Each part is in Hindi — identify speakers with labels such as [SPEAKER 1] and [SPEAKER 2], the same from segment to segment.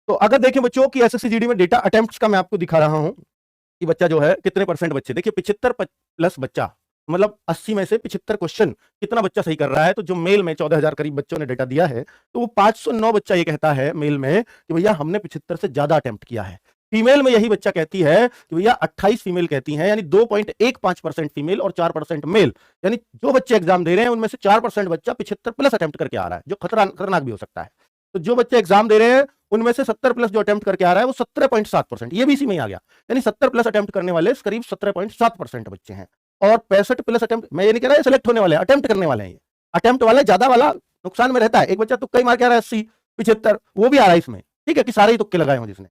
[SPEAKER 1] तो अगर देखें बच्चों की एसएससी जीडी में डेटा अटेम्प्ट्स का मैं आपको दिखा रहा हूं कि बच्चा जो है कितने परसेंट बच्चे, देखिए 75 प्लस बच्चा, मतलब 80 में से 75 क्वेश्चन कितना बच्चा सही कर रहा है। तो जो मेल में 14,000 करीब बच्चों ने डेटा दिया है, तो वो 509 बच्चा ये कहता है मेल में कि भैया हमने 75 से ज्यादा अटेम्प्ट किया है। फीमेल में यही बच्चा कहती है कि भैया 28 फीमेल कहती हैं, यानी 2.15% फीमेल और 4% मेल, यानी जो बच्चे एग्जाम दे रहे हैं उनमें से 4% बच्चा 75 प्लस अटेम्प्ट करके आ रहा है, जो खतरनाक भी हो सकता है। तो जो बच्चे एग्जाम दे रहे हैं उनमें से 70 प्लस जो अटेम्प्ट करके आ रहा है वो 17.7%, ये भी इसी में आ गया, यानी 70 प्लस अटेम्प्ट करने वाले करीब 17.7% बच्चे हैं। और 65 प्लस अटेम्प्ट, मैं ये नहीं कह रहा है सेलेक्ट होने वाले, अटेम्प्ट करने वाले हैं। ये अटेम्प्ट वाले ज्यादा वाला नुकसान में रहता है, एक बच्चा तुक्का ही मार के आ रहा है 80 75, वो भी आ रहा है इसमें, ठीक है, कि सारे ही तुक्के लगाए हों जिसने।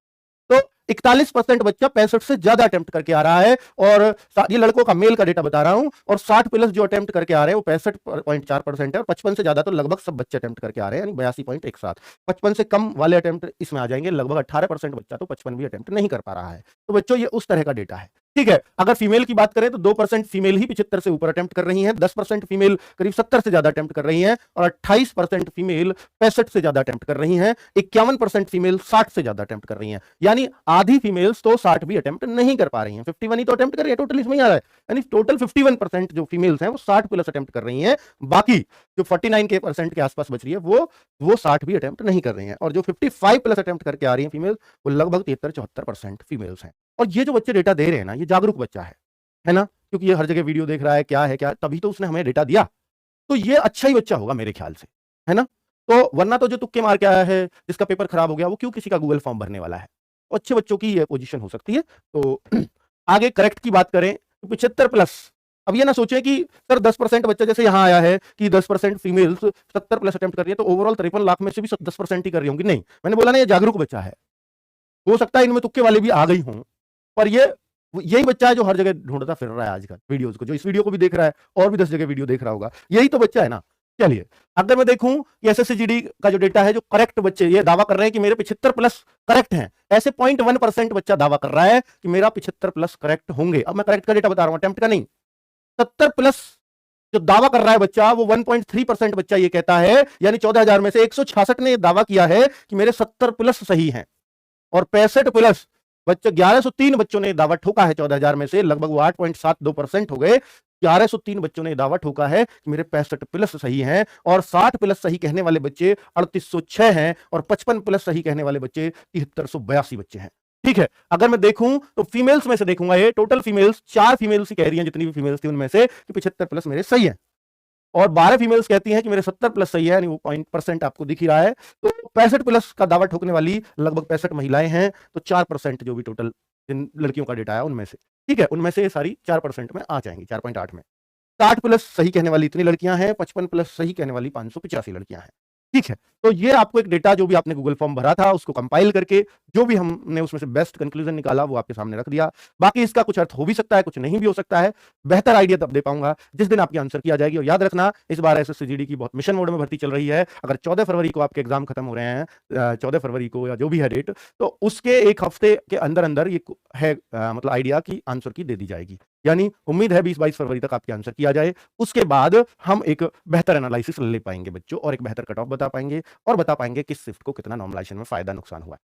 [SPEAKER 1] तो 41% बच्चा 65 से ज्यादा अटेम्प्ट करके आ रहा है, और ये लड़कों का मेल का डेटा बता रहा हूं। और 60 प्लस जो अटेम्प्ट करके आ रहे हैं वो 65.4% है, और 55 से ज्यादा तो लगभग सब बच्चे अटेम्प्ट करके आ रहे हैं, यानी 82.17। 55 से कम वाले अटेम्प्ट इसमें आ जाएंगे, लगभग 18% बच्चा तो 55 भी अटेम्प्ट नहीं कर पा रहा है। तो बच्चों ये उस तरह का डेटा है, ठीक है। अगर फीमेल की बात करें तो 2% फीमेल ही 75 से ऊपर अटेम्प्ट कर रही हैं, 10% फीमेल करीब 70 से ज्यादा अटेम्प्ट कर रही हैं, और 28% फीमेल 65 से ज्यादा अटेम्प्ट कर रही हैं, 51% फीमेल 60 से ज्यादा अटेम्प्ट कर रही हैं, यानी आधी फीमेल्स तो 60 भी अटेम्प्ट नहीं कर पा रही हैं, 51 ही तो अटेम्प्ट कर रही है, टोटल इसमें आ रहा है, यानी टोटल 51% जो फीमेल्स हैं वो 60 प्लस अटेम्प्ट कर रही हैं। बाकी जो 49% के आसपास बच रही है वो 60 भी अटेम्प्ट नहीं कर रही हैं, और जो 55 प्लस अटेम्प्ट करके आ रही हैं फीमेल, वो लगभग 73-74% फीमेल्स हैं। और ये जो बच्चे डेटा दे रहे हैं ना, ये जागरूक बच्चा है ना, क्योंकि ये हर जगह वीडियो देख रहा है, क्या है क्या, तभी तो उसने हमें डेटा दिया। तो ये अच्छा ही बच्चा होगा मेरे ख्याल से, है ना। तो वरना तो जो तुक्के मार के आया है, जिसका पेपर खराब हो गया, वो क्यों किसी का गूगल फॉर्म भरने वाला है। तो अच्छे बच्चों की ये पोजीशन हो सकती है। तो आगे करेक्ट की बात करें तो 75 प्लस, अब ये ना सोचें कि सर 10% बच्चा जैसे यहां आया है कि 10% फीमेल्स 70 प्लस अटेम्प्ट कर रही है, तो ओवरऑल 53 लाख में से भी 10% ही कर रही होंगी। नहीं, मैंने बोला ना ये जागरूक बच्चा है, हो सकता है इनमें तुक्के वाले भी आ गई हों, पर ये यही बच्चा है जो हर जगह ढूंढता फिर रहा है आजकल वीडियोस को, जो इस वीडियो को भी देख रहा है और भी 10 जगह वीडियो देख रहा होगा, यही तो बच्चा है ना। चलिए, अगर मैं देखूं कि एसएससी जीडी का जो डेटा है, जो करेक्ट बच्चे ये दावा कर रहे हैं कि मेरे 75 प्लस करेक्ट हैं, ऐसे 0.1% बच्चा दावा कर रहा है कि मेरा 75 प्लस करेक्ट होंगे। अब मैं करेक्ट का डेटा बता रहा हूं, अटेम्प्ट का नहीं। 70 प्लस जो दावा कर रहा है बच्चा, वो 1.3% बच्चा ये कहता है, यानी 14,000 में से 166 ने दावा किया है कि मेरे 70 प्लस सही हैं, और 65 प्लस बच्चे 1103 बच्चों ने दावा ठोका है 14,000 में से, लगभग वो 8.72% हो गए। 1103 बच्चों ने दावा ठोका है कि मेरे 65 प्लस सही हैं, और 60 प्लस सही कहने वाले बच्चे 3806 हैं, और 55 प्लस सही कहने वाले बच्चे 7382 बच्चे हैं, ठीक है। अगर मैं देखूं तो फीमेल्स में से देखूंगा, ये टोटल फीमेल्स 4 फीमेल्स ही कह रही हैं, जितनी भी फीमेल्स थी उनमें से, कि 75 प्लस मेरे सही है, और 12 फीमेल्स कहती हैं कि मेरे 70 प्लस सही है, यानी वो % आपको दिख ही रहा है। तो 65 प्लस का दावा ठोकने वाली लगभग 65 महिलाएं हैं, तो 4% जो भी टोटल जिन लड़कियों का डेटा है उनमें से, ठीक है, उनमें से ये सारी 4% में आ जाएंगी, 4.8 में। 60 प्लस सही कहने वाली इतनी लड़कियां हैं, 55 प्लस सही कहने वाली 585 लड़कियां हैं, ठीक है। तो ये आपको एक डेटा, जो भी आपने गूगल फॉर्म भरा था उसको कंपाइल करके जो भी हमने उसमें से बेस्ट कंक्लूजन निकाला वो आपके सामने रख दिया। बाकी इसका कुछ अर्थ हो भी सकता है, कुछ नहीं भी हो सकता है, बेहतर आइडिया तब दे पाऊंगा जिस दिन आपकी आंसर की आ जाएगी। और याद रखना, इस बार एसएससी जीडी की बहुत मिशन मोड में भर्ती चल रही है। अगर 14 फरवरी को आपके एग्जाम खत्म हो रहे हैं, 14 फरवरी को या जो भी है डेट, तो उसके एक हफ्ते के अंदर अंदर ये है मतलब आइडिया की आंसर की दे दी जाएगी, यानी उम्मीद है 20-22 फरवरी तक आपकी आंसर किया जाए। उसके बाद हम एक बेहतर एनालिसिस ले पाएंगे बच्चों, और एक बेहतर कट ऑफ बता पाएंगे, और बता पाएंगे किस शिफ्ट को कितना नॉर्मलाइजेशन में फायदा नुकसान हुआ है।